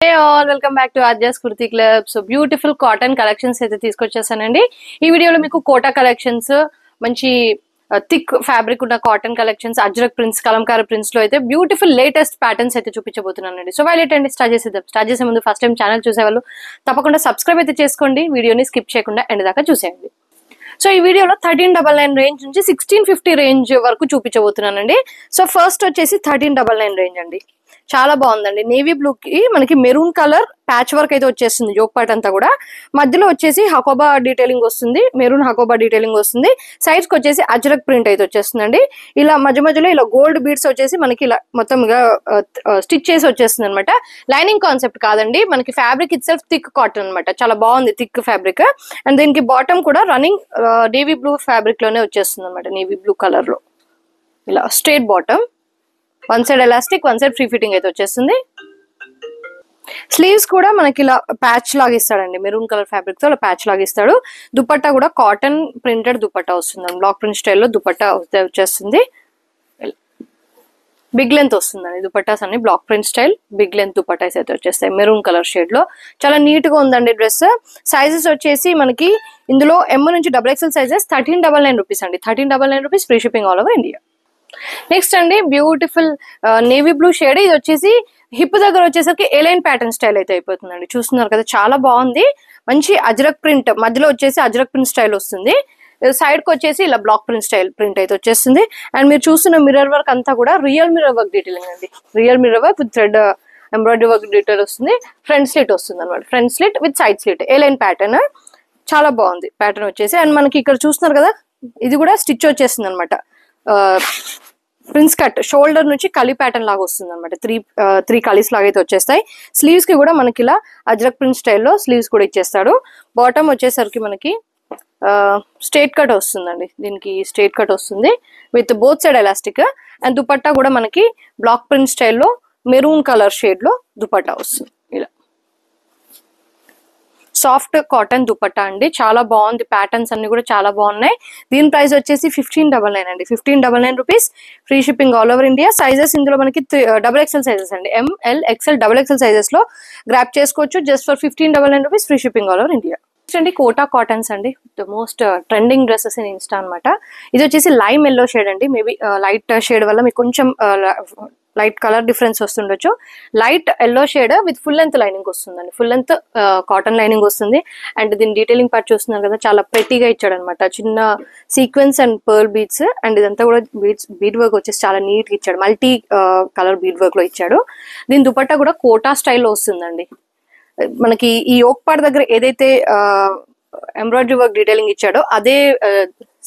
Hey all, welcome back to Adya's Kurti Club. So beautiful cotton collections అయితే తీసుకొచ్చేసానండి. ఈ వీడియోలో మీకు కోటా కలెక్షన్స్, మంచి థిక్ ఫ్యాబ్రిక్ ఉన్న cotton collections, Ajrak prints, Kalamkari prints లో అయితే బ్యూటిఫుల్ లేటెస్ట్ ప్యాటర్న్స్ అయితే చూపించబోతున్నానండి. సో వైలెట్ అండి స్టార్ట్ చేసేద్దాం. స్టార్ట్ చేసే ముందు ఫస్ట్ టైం ఛానల్ చూసేవాళ్ళు తప్పకుండా సబ్స్క్రైబ్ అయితే చేసుకోండి. వీడియోని స్కిప్ చేయకుండా ఎండ్ దాకా చూసేయండి. సో ఈ వీడియోలో 1399 రేంజ్ నుంచి 1650 రేంజ్ వరకు చూపించబోతున్నానండి. సో ఫస్ట్ వచ్చేసి 1399 రేంజ్ అండి. చాలా బాగుందండి. నేవీ బ్లూ కి మనకి మెరూన్ కలర్ ప్యాచ్ వర్క్ అయితే వచ్చేస్తుంది. జోక్ పార్ట్ అంతా కూడా మధ్యలో వచ్చేసి హకోబా డీటెయిలింగ్ వస్తుంది. మెరూన్ హకోబా డీటెయిలింగ్ వస్తుంది. సైడ్స్ కి వచ్చేసి అజ్రక్ ప్రింట్ అయితే వచ్చేస్తుందండి. ఇలా మధ్య మధ్యలో ఇలా గోల్డ్ బీడ్స్ వచ్చేసి మనకి ఇలా మొత్తం స్టిచ్ చేసి వచ్చేస్తుంది అనమాట. లైనింగ్ కాన్సెప్ట్ కాదండి, మనకి fabric it self thick cotton అనమాట. చాలా బాగుంది థిక్ ఫ్యాబ్రిక్. అండ్ దీనికి బాటమ్ కూడా రన్నింగ్ నేవీ బ్లూ ఫ్యాబ్రిక్ లోనే వచ్చేస్తుంది అనమాట. నేవీ బ్లూ కలర్ లో ఇలా straight bottom, one side elastic, one side free fitting అయితే వచ్చేస్తుంది. స్లీవ్స్ కూడా మనకి ఇలా ప్యాచ్ లాగా ఇస్తాడండి. మెరూన్ కలర్ ఫ్యాబ్రిక్ తో ఇలా ప్యాచ్ లాగా ఇస్తాడు. దుపట్టా కూడా కాటన్ ప్రింటెడ్ దుపట్టా వస్తుంది. బ్లాక్ ప్రింట్ స్టైల్లో దుపట్టా వచ్చేస్తుంది. బిగ్ లెంత్ వస్తుందండి. దుపట్టాస్ అన్ని block print style big length dupattas అయితే వచ్చేస్తాయి మెరూన్ కలర్ షేడ్ లో. చాలా నీట్ గా ఉందండి డ్రెస్. సైజెస్ వచ్చేసి మనకి ఇందులో ఎమ్ నుంచి XXL సైజెస్ 1399 రూపీస్ అండి. 1399 rupees, free shipping all over India. Next అండి బ్యూటిఫుల్ నేవీ బ్లూ షేడ్. ఇది వచ్చేసి హిప్ దగ్గర వచ్చేసరికి ఎలైన్ ప్యాటర్న్ స్టైల్ అయితే అయిపోతుందండి. చూస్తున్నారు కదా, చాలా బాగుంది. మంచి అజ్రక్ ప్రింట్, మధ్యలో వచ్చేసి అజ్రక్ ప్రింట్ స్టైల్ వస్తుంది. సైడ్ కి వచ్చేసి ఇలా బ్లాక్ ప్రింట్ స్టైల్ ప్రింట్ అయితే వచ్చేస్తుంది. అండ్ మీరు చూస్తున్న మిర్రర్ వర్క్ అంతా కూడా రియల్ మిర్రర్ వర్క్ డీటెయిలింగ్ అండి. Real mirror work with thread embroidery work detail వస్తుంది. ఫ్రంట్ స్లిట్ వస్తుంది అనమాట. Front slit with side slit A line pattern. చాలా బాగుంది ప్యాటర్న్ వచ్చేసి. అండ్ మనకి ఇక్కడ చూస్తున్నారు కదా, ఇది కూడా స్టిచ్ వచ్చేస్తుంది అనమాట. ప్రిన్స్ కట్ షోల్డర్ నుంచి కలి ప్యాటర్న్ లాగా వస్తుంది అనమాట. త్రీ కలీస్ లాగా అయితే వచ్చేస్తాయి. స్లీవ్స్ కి కూడా మనకి ఇలా అజ్రక్ ప్రింట్ స్టైల్లో స్లీవ్స్ కూడా ఇచ్చేస్తాడు. బాటమ్ వచ్చేసరికి మనకి స్ట్రైట్ కట్ వస్తుందండి. దీనికి స్ట్రైట్ కట్ వస్తుంది with both side elastic. And dupatta కూడా మనకి బ్లాక్ ప్రింట్ స్టైల్లో మెరూన్ కలర్ షేడ్ లో దుపట్టా వస్తుంది. ఇలా సాఫ్ట్ కాటన్ దుపట్టా అండి. చాలా బాగుంది. ప్యాటర్న్స్ అన్ని కూడా చాలా బాగున్నాయి. దీని ప్రైస్ వచ్చేసి 1599 అండి. 1599 rupees, free shipping all over India. Sizes ఇందులో మనకి XXL సైజెస్ అండి. ML XL XXL సైజెస్ లో గ్రాప్ చేసుకోవచ్చు. Just for 1599 rupees, free shipping all over India. అండి కోటా కాటన్స్ అండి, the most trending dresses in Insta అనమాట. ఇది వచ్చేసి లైమ్ ఎల్లో షేడ్ అండి. మేబీ లైట్ షేడ్ వల్ల మీకు కొంచెం లైట్ కలర్ డిఫరెన్స్ వస్తుండొచ్చు. Light yellow shade with full length lining వస్తుందండి. ఫుల్ లెంత్ కాటన్ లైనింగ్ వస్తుంది. అండ్ దీని డీటెయిలింగ్ పార్ట్ చూస్తున్నారు కదా, చాలా ప్రెట్టీగా ఇచ్చాడు అనమాట. చిన్న sequence and pearl beads. And ఇదంతా కూడా బీడ్ వర్క్ వచ్చేసి చాలా నీట్ గా ఇచ్చాడు. మల్టీ కలర్ బీడ్ వర్క్ లో ఇచ్చాడు. దీని దుపట్టా కూడా కోటా స్టైల్లో వస్తుందండి. మనకి ఈ యోక్ పార్ట్ దగ్గర ఏదైతే ఎంబ్రాయిడరీ వర్క్ డీటెయిలింగ్ ఇచ్చాడో అదే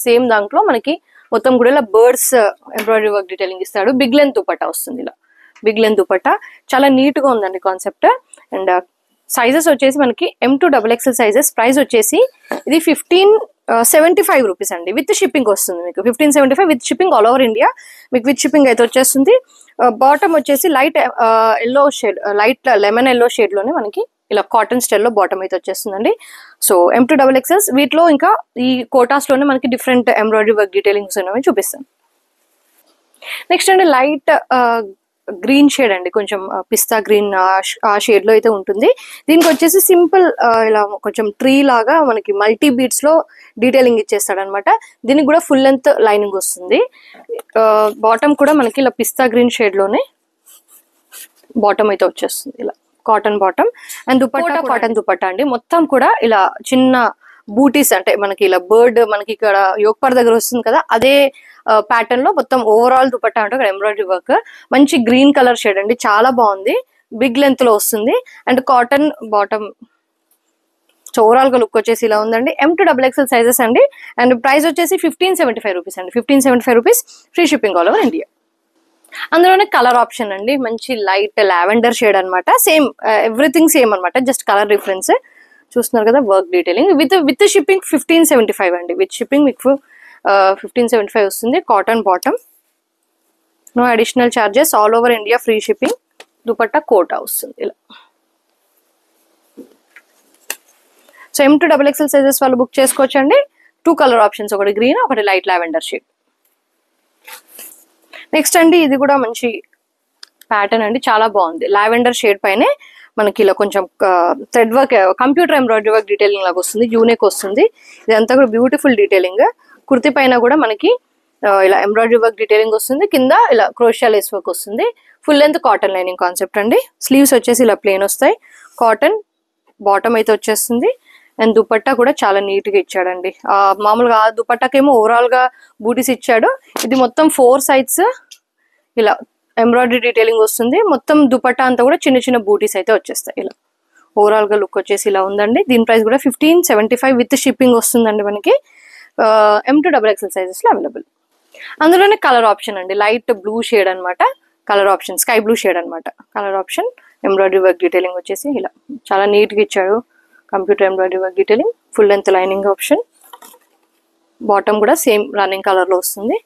సేమ్ దాంట్లో మనకి మొత్తం కూడా ఇలా బర్డ్స్ ఎంబ్రాయిడరీ వర్క్ డీటెయిలింగ్ ఇస్తాడు. బిగ్ లెంత్ దుపట్టా వస్తుంది. ఇలా బిగ్ లెంత్ దుపట్టా చాలా నీట్ గా ఉందండి కాన్సెప్ట్. అండ్ సైజెస్ వచ్చేసి మనకి M to XXL sizes. Price వచ్చేసి ఇది 1575 రూపీస్ అండి. విత్ షిప్పింగ్ వస్తుంది మీకు. 1575 with shipping all over India. మీకు విత్ షిప్పింగ్ అయితే వచ్చేస్తుంది. బాటమ్ వచ్చేసి light yellow shade, light lemon yellow shade లోనే మనకి ఇలా కాటన్ స్టైల్లో బాటమ్ అయితే వచ్చేస్తుందండి. సో M to XXL వీటిలో ఇంకా ఈ కోటాస్ లోనే మనకి డిఫరెంట్ ఎంబ్రాయిడరీ వర్క్ డీటెయిలింగ్స్ ఉన్నవి చూపిస్తాను. నెక్స్ట్ అండి లైట్ గ్రీన్ షేడ్ అండి, కొంచెం పిస్తా గ్రీన్ ఆ షేడ్ లో అయితే ఉంటుంది. దీనికి వచ్చేసి సింపుల్ ఇలా కొంచెం ట్రీ లాగా మనకి మల్టీ బీడ్స్ లో డీటెయిలింగ్ ఇచ్చేస్తాడు అనమాట. దీనికి కూడా ఫుల్ లెంత్ లైనింగ్ వస్తుంది. బాటమ్ కూడా మనకి ఇలా పిస్తా గ్రీన్ షేడ్ లోనే బాటమ్ అయితే వచ్చేస్తుంది. ఇలా cotton bottom. And dupatta cotton dupatta అండి. మొత్తం కూడా ఇలా చిన్న బూటీస్, అంటే మనకి ఇలా బర్డ్ మనకి ఇక్కడ యోక్పార్ దగ్గర వస్తుంది కదా, అదే ప్యాటర్న్ లో మొత్తం ఓవరాల్ దుపట్టా అంటే ఇక్కడ ఎంబ్రాయిడరీ వర్క్. మంచి గ్రీన్ కలర్ షేడ్ అండి. చాలా బాగుంది. బిగ్ లెంత్ లో వస్తుంది. And cotton bottom. So overall గా లుక్ వచ్చేసి ఇలా ఉందండి. M to XXL సైజెస్ అండి. అండ్ ప్రైస్ వచ్చేసి 1575 రూపీస్ అండి. 1575 rupees, free shipping all over India. అందులోనే కలర్ ఆప్షన్ అండి. మంచి లైట్ లావెండర్ షేడ్ అనమాట. సేమ్ ఎవ్రీథింగ్ సేమ్ అనమాట, జస్ట్ కలర్ డిఫరెన్స్. చూస్తున్నారు కదా, వర్క్ డీటెయిలింగ్ విత్ షిప్పింగ్ 1575 అండి. విత్ షిప్పింగ్ మీకు 1575 వస్తుంది. Cotton bottom, no additional charges, all over India free shipping. Dupatta Kota వస్తుంది ఇలా. So M to XXL sizes వాళ్ళు బుక్ చేసుకోవచ్చు అండి. 2 కలర్ ఆప్షన్స్, ఒకటి గ్రీన్, ఒకటి లైట్ లావెండర్ షేడ్. నెక్స్ట్ అండి ఇది కూడా మంచి ప్యాటర్న్ అండి. చాలా బాగుంది. లావెండర్ షేడ్ పైనే మనకి ఇలా కొంచెం thread work computer embroidery work detailing లాగా వస్తుంది, యూనిక్ వస్తుంది. ఇదంతా కూడా బ్యూటిఫుల్ డీటెయిలింగ్. కుర్తి పైన కూడా మనకి ఇలా ఎంబ్రాయిడరీ వర్క్ డీటెయిలింగ్ వస్తుంది, కింద ఇలా క్రోషియా లేస్ వర్క్ వస్తుంది. Full length cotton lining concept అండి. స్లీవ్స్ వచ్చేసి ఇలా ప్లెయిన్ వస్తాయి, కాటన్ బాటమ్ అయితే వచ్చేస్తుంది. అండ్ దుపట్టా కూడా చాలా నీట్ గా ఇచ్చాడండి. మామూలుగా దుపట్టాకేమో ఓవరాల్ గా బూటీస్ ఇచ్చాడు, ఇది మొత్తం 4 sides ఇలా ఎంబ్రాయిడరీ డీటెయిలింగ్ వస్తుంది. మొత్తం దుపట్టా అంతా కూడా చిన్న చిన్న బూటీస్ అయితే వచ్చేస్తాయి. ఇలా ఓవరాల్ గా లుక్ వచ్చేసి ఇలా ఉందండి. దీని ప్రైస్ కూడా 1575 విత్ షిప్పింగ్ వస్తుందండి మనకి. M to XXL సైజెస్ లో అవైలబుల్. అందులోనే కలర్ ఆప్షన్ అండి, లైట్ బ్లూ షేడ్ అనమాట. Colour option sky blue shade అనమాట. Colour option embroidery work detailing వచ్చేసి ఇలా చాలా నీట్ గా ఇచ్చాడు. Computer embroidery work detailing, full length lining option, bottom కూడా సేమ్ రన్నింగ్ కలర్ లో వస్తుంది.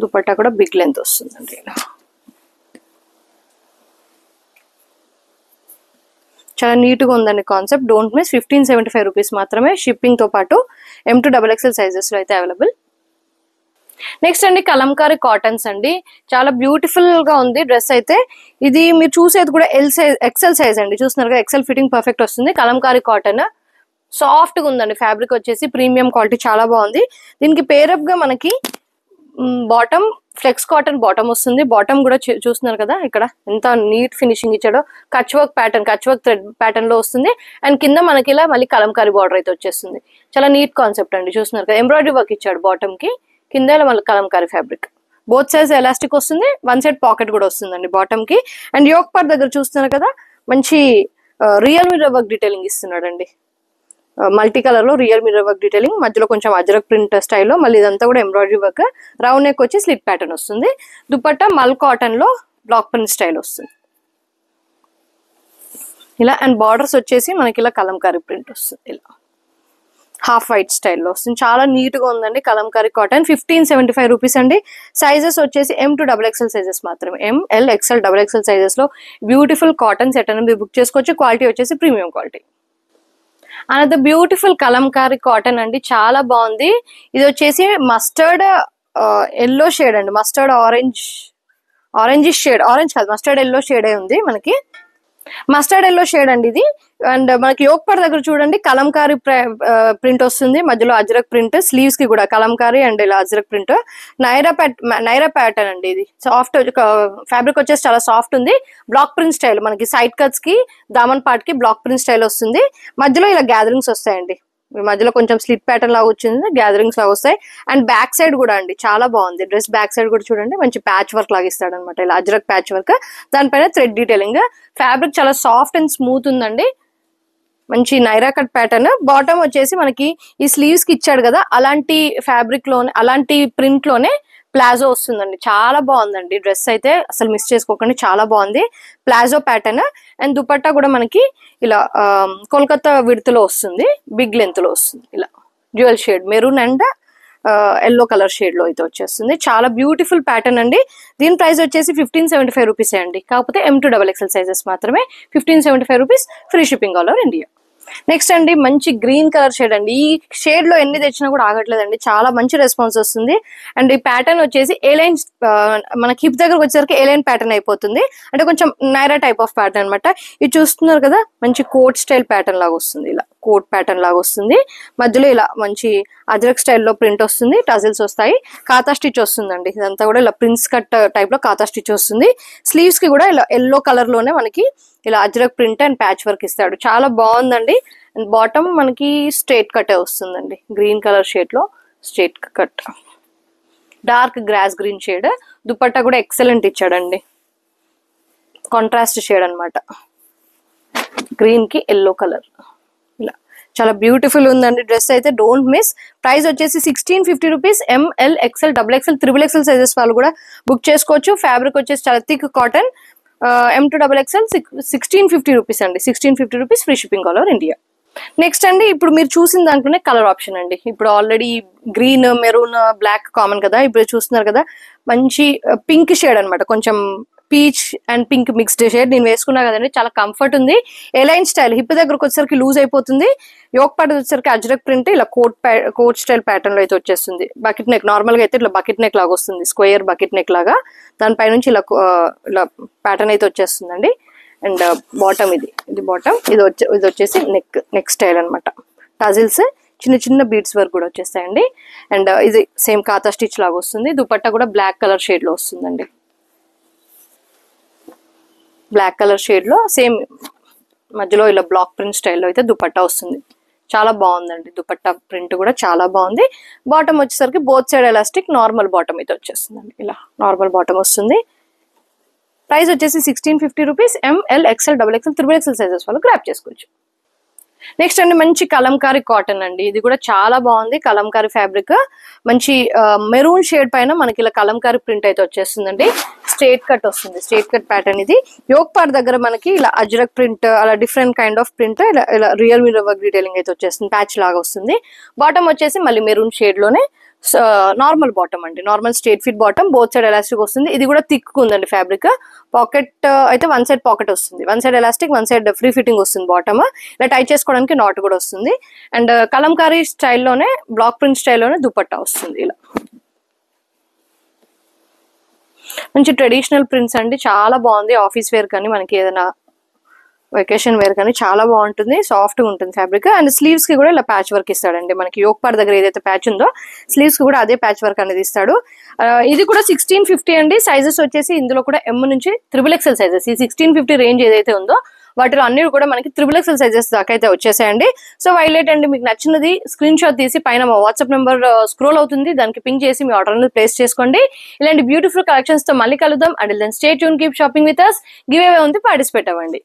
దుపట్టా కూడా బిగ్ లెంత్ వస్తుందండి. ఇలా చాలా నీట్ గా ఉందండి కాన్సెప్ట్. Don't miss. 1575 రూపీస్ మాత్రమే, షిప్పింగ్ తో పాటు M to XXL సైజెస్ లో అయితే అవైలబుల్. నెక్స్ట్ అండి కలంకారీ కాటన్స్ అండి. చాలా బ్యూటిఫుల్ గా ఉంది డ్రెస్ అయితే. ఇది మీరు చూసేది కూడా ఎక్సెల్ సైజ్ అండి. చూస్తున్నారు కదా, ఎక్సెల్ ఫిట్టింగ్ పర్ఫెక్ట్ వస్తుంది. కలంకారీ కాటన్ సాఫ్ట్ గా ఉందండి. ఫ్యాబ్రిక్ వచ్చేసి ప్రీమియం క్వాలిటీ, చాలా బాగుంది. దీనికి పేరప్ గా మనకి బాటమ్ ఫ్లెక్స్ కాటన్ బాటమ్ వస్తుంది. బాటమ్ కూడా చూస్తున్నారు కదా ఇక్కడ ఎంత నీట్ ఫినిషింగ్ ఇచ్చాడో. కచ్ వర్క్ థ్రెడ్ ప్యాటర్న్ లో వస్తుంది. అండ్ కింద మనకి ఇలా మళ్ళీ కలంకారీ బార్డర్ అయితే వచ్చేస్తుంది. చాలా నీట్ కాన్సెప్ట్ అండి. చూస్తున్నారు కదా, ఎంబ్రాయిడరీ వర్క్ ఇచ్చాడు బాటమ్ కి, కింద మళ్ళీ Kalamkari fabric. Both size elastic వస్తుంది, 1 side పాకెట్ కూడా వస్తుందండి బాటమ్ కి. అండ్ యోక్ పార్ట్ దగ్గర చూస్తున్నారు కదా, మంచి రియల్ మిర్రర్ వర్క్ డీటెయిలింగ్ ఇస్తున్నాడు అండి. మల్టీ కలర్ లో రియల్ మిర్రర్ వర్క్ డీటెయిలింగ్, మధ్యలో కొంచెం అజరక్ ప్రింట్ స్టైల్లో, మళ్ళీ ఇదంతా కూడా ఎంబ్రాయిడరీ వర్క్. రౌండ్ నెక్ వచ్చి స్లిట్ ప్యాటర్న్ వస్తుంది. దుపట్టా మల్ కాటన్ లో బ్లాక్ ప్రింట్ స్టైల్ వస్తుంది ఇలా. అండ్ బార్డర్స్ వచ్చేసి మనకి ఇలా కలంకారీ ప్రింట్ వస్తుంది. ఇలా హాఫ్ వైట్ స్టైల్లో వస్తుంది. చాలా నీట్ గా ఉందండి కలంకారీ కాటన్. 1575 రూపీస్ అండి. సైజెస్ వచ్చేసి M to XXL సైజెస్ మాత్రమే. ML XL XXL సైజెస్ లో బ్యూటిఫుల్ కాటన్ సెట్ అనేది బుక్ చేసుకోవచ్చు. క్వాలిటీ వచ్చేసి premium quality. Another beautiful Kalamkari cotton అండి, చాలా బాగుంది. ఇది వచ్చేసి మస్టర్డ్ ఎల్లో షేడ్ అండి, మస్టర్డ్ ఆరెంజ్ షేడ్, ఆరెంజ్ కాదు మస్టర్డ్ ఎల్లో షేడే ఉంది మనకి. మస్టర్డ్ ఎల్లో షేడ్ అండి ఇది. అండ్ మనకి యోక్ పార్ట్ దగ్గర చూడండి కలంకారీ ప్రింట్ వస్తుంది, మధ్యలో అజ్రక్ ప్రింట్. స్లీవ్స్ కి కూడా కలంకారీ అండ్ ఇలా అజ్రక్ ప్రింట్. నైరా ప్యాటర్న్ అండి. ఇది సాఫ్ట్ ఫ్యాబ్రిక్ వచ్చేసి చాలా సాఫ్ట్ ఉంది. బ్లాక్ ప్రింట్ స్టైల్ మనకి సైడ్ కట్స్ కి దామన్ పార్ట్ కి బ్లాక్ ప్రింట్ స్టైల్ వస్తుంది. మధ్యలో ఇలా గ్యాదరింగ్స్ వస్తాయండి. మధ్యలో కొంచెం స్లిట్ ప్యాటర్న్ లాగా వచ్చింది, గ్యాదరింగ్స్ లాగా వస్తాయి. అండ్ బ్యాక్ సైడ్ కూడా అండి చాలా బాగుంది డ్రెస్. బ్యాక్ సైడ్ కూడా చూడండి మంచి ప్యాచ్ వర్క్ లాగా ఇస్తాడు అనమాట, ఇలా అజ్రక్ ప్యాచ్ వర్క్. దానిపైన థ్రెడ్ డీటెయిలింగ్. ఫ్యాబ్రిక్ చాలా సాఫ్ట్ అండ్ స్మూత్ ఉందండి. మంచి నైరా కట్ ప్యాటర్న్. బాటమ్ వచ్చేసి మనకి ఈ స్లీవ్స్ కి ఇచ్చాడు కదా, అలాంటి ఫ్యాబ్రిక్ లోనే, అలాంటి ప్రింట్ లోనే ప్లాజో వస్తుందండి. చాలా బాగుందండి డ్రెస్ అయితే, అసలు మిస్ చేసుకోకండి, చాలా బాగుంది. Palazzo pattern. అండ్ దుపట్టా కూడా మనకి ఇలా కోల్కతా విడతలో వస్తుంది, బిగ్ లెంత్ లో వస్తుంది. ఇలా dual shade maroon and yellow colour shade లో అయితే వచ్చేస్తుంది. చాలా బ్యూటిఫుల్ ప్యాటర్న్ అండి. దీని ప్రైస్ వచ్చేసి 1575 రూపీస్ అండి. కాకపోతే M to XXL సైజెస్ మాత్రమే. 1575 rupees, free shipping all over India. Next అండి మంచి గ్రీన్ కలర్ షేడ్ అండి. ఈ షేడ్ లో ఎన్ని తెచ్చినా కూడా ఆగట్లేదండి, చాలా మంచి రెస్పాన్స్ వస్తుంది. అండ్ ఈ ప్యాటర్న్ వచ్చేసి ఏ లైన్, మనకి హిప్ దగ్గరకు వచ్చేసరికి ఏ లైన్ ప్యాటర్న్ అయిపోతుంది, అంటే కొంచెం నైరా టైప్ ఆఫ్ ప్యాటర్న్ అనమాట. ఇది చూస్తున్నారు కదా, మంచి కోట్ స్టైల్ ప్యాటర్న్ లాగా వస్తుంది. ఇలా కోట్ ప్యాటర్న్ లాగా వస్తుంది. మధ్యలో ఇలా మంచి అజ్రక్ స్టైల్లో ప్రింట్ వస్తుంది, టజిల్స్ వస్తాయి, కాతా స్టిచ్ వస్తుందండి. ఇదంతా కూడా ఇలా ప్రిన్స్ కట్ టైప్ లో కాతా స్టిచ్ వస్తుంది. స్లీవ్స్ కి కూడా ఇలా ఎల్లో కలర్ లోనే మనకి ఇలా Ajrak print and patch work ఇస్తాడు, చాలా బాగుందండి. బాటమ్ మనకి స్ట్రైట్ కటే వస్తుందండి, గ్రీన్ కలర్ షేడ్ లో straight cut, dark grass green shade. Dupatta కూడా ఎక్సలెంట్ ఇచ్చాడండి, కాంట్రాస్ట్ షేడ్ అనమాట, గ్రీన్ కి ఎల్లో కలర్. ఇలా చాలా బ్యూటిఫుల్ ఉందండి డ్రెస్ అయితే, డోంట్ మిస్. ప్రైస్ వచ్చేసి 1650 rupees. ML XL XXL XXL sizes వాళ్ళు కూడా బుక్ చేసుకోవచ్చు. ఫ్యాబ్రిక్ వచ్చేసి చాలా thick cotton. M to XXL 1650 rupees అండి. 1650 rupees, free shipping all over India. Next అండి ఇప్పుడు మీరు చూసిన దాంట్లోనే కలర్ ఆప్షన్ అండి. ఇప్పుడు already green, maroon, black common కదా, ఇప్పుడు చూస్తున్నారు కదా మంచి పింక్ షేడ్ అనమాట, కొంచెం peach and pink mixed shade. నేను వేసుకున్నా కదండి, చాలా కంఫర్ట్ ఉంది. ఎలైన్ స్టైల్, హిప్ దగ్గరకు వచ్చేసరికి లూజ్ అయిపోతుంది. యోక్ పార్ట్ వచ్చేసరికి అజ్రక్ ప్రింట్ ఇలా కోట్ స్టైల్ ప్యాటర్న్ లో అయితే వచ్చేస్తుంది. బకెట్ నెక్, నార్మల్ గా అయితే ఇట్లా బకెట్ నెక్ లాగా వస్తుంది, స్క్వేర్ బకెట్ నెక్ లాగా. దానిపై నుంచి ఇలా ప్యాటర్న్ అయితే వచ్చేస్తుందండి. అండ్ బాటమ్ ఇది బాటమ్, ఇది వచ్చేసి నెక్ స్టైల్ అనమాట. టజిల్స్ చిన్న చిన్న బీడ్స్ వర్క్ కూడా వచ్చేస్తాయండి. అండ్ ఇది సేమ్ కాతా స్టిచ్ లాగా వస్తుంది. దుపట్టా కూడా బ్లాక్ కలర్ షేడ్ లో వస్తుందండి. బ్లాక్ కలర్ షేడ్ లో సేమ్ మధ్యలో ఇలా బ్లాక్ ప్రింట్ స్టైల్లో అయితే దుపట్టా వస్తుంది. చాలా బాగుందండి. దుపట్టా ప్రింట్ కూడా చాలా బాగుంది. బాటమ్ వచ్చేసరికి both side elastic normal bottom అయితే వచ్చేస్తుందండి. ఇలా నార్మల్ బాటమ్ వస్తుంది. ప్రైస్ వచ్చేసి 1650 rupees. ML XL XXL XXL sizes వాళ్ళు గ్రాప్ చేసుకోవచ్చు. నెక్స్ట్ అండి మంచి కలంకారీ కాటన్ అండి. ఇది కూడా చాలా బాగుంది. కలంకారీ ఫ్యాబ్రిక్ మంచి మెరూన్ షేడ్ పైన మనకి ఇలా కలంకారీ ప్రింట్ అయితే వచ్చేస్తుందండి. స్ట్రేట్ కట్ వస్తుంది. స్ట్రేట్ కట్ ప్యాటర్న్ ఇది. యోక్ పార్ట్ దగ్గర మనకి ఇలా అజ్రక్ ప్రింట్ అలా డిఫరెంట్ కైండ్ ఆఫ్ ప్రింట్ ఇలా రియల్ మిర్రర్ వర్క్ డీటెయిలింగ్ అయితే వచ్చేస్తుంది. ప్యాచ్ లాగా వస్తుంది. బాటమ్ వచ్చేసి మళ్ళీ మెరూన్ షేడ్ లోనే నార్మల్ బాటమ్ అండి. Normal straight fit bottom, both side elastic వస్తుంది. ఇది కూడా థిక్ ఉందండి ఫ్యాబ్రిక్. పాకెట్ అయితే వన్ సైడ్ పాకెట్ వస్తుంది. One side elastic, one side free fitting వస్తుంది. బాటమ్ ఇలా టై చేసుకోవడానికి నాట్ కూడా వస్తుంది. అండ్ కలంకారీ స్టైల్లోనే బ్లాక్ ప్రింట్ స్టైల్లోనే దుపట్టా వస్తుంది. ఇలా మంచి ట్రెడిషనల్ ప్రింట్స్ అండి. చాలా బాగుంది. ఆఫీస్ వేర్ కానీ మనకి ఏదైనా వెకేషన్ వేర్ కానీ చాలా బాగుంటుంది. సాఫ్ట్ గా ఉంటుంది ఫ్యాబ్రిక్. అండ్ స్లీవ్స్ కి కూడా ఇలా ప్యాచ్ వర్క్ ఇస్తాడండి. మనకి యోక్ పార్ట్ దగ్గర ఏదైతే ప్యాచ్ ఉందో స్లీవ్స్ కి కూడా అదే ప్యాచ్ వర్క్ అనేది ఇస్తాడు. ఇది కూడా 1650 అండి. సైజెస్ వచ్చేసి ఇందులో కూడా M నుంచి XXL సైజెస్. ఈ 1650 రేంజ్ ఏదైతే ఉందో వాటిలో అన్ని కూడా మనకి XXL సైజెస్ దాకా అయితే వచ్చేసాయండి. సో వైలెట్ అండి, మీకు నచ్చినది స్క్రీన్ షాట్ తీసి పైన మా వాట్సాప్ నెంబర్ స్క్రోల్ అవుతుంది, దానికి పింక్ చేసి మీ ఆర్డర్ అనేది ప్లేస్ చేసుకోండి. ఇలాంటి బ్యూటిఫుల్ కలెక్షన్స్ తో మళ్ళీ కలుద్దాం. And then stay tune, keep shopping with us. Giveaway ఉంది, పార్టిసిపేట్ అవ్వండి.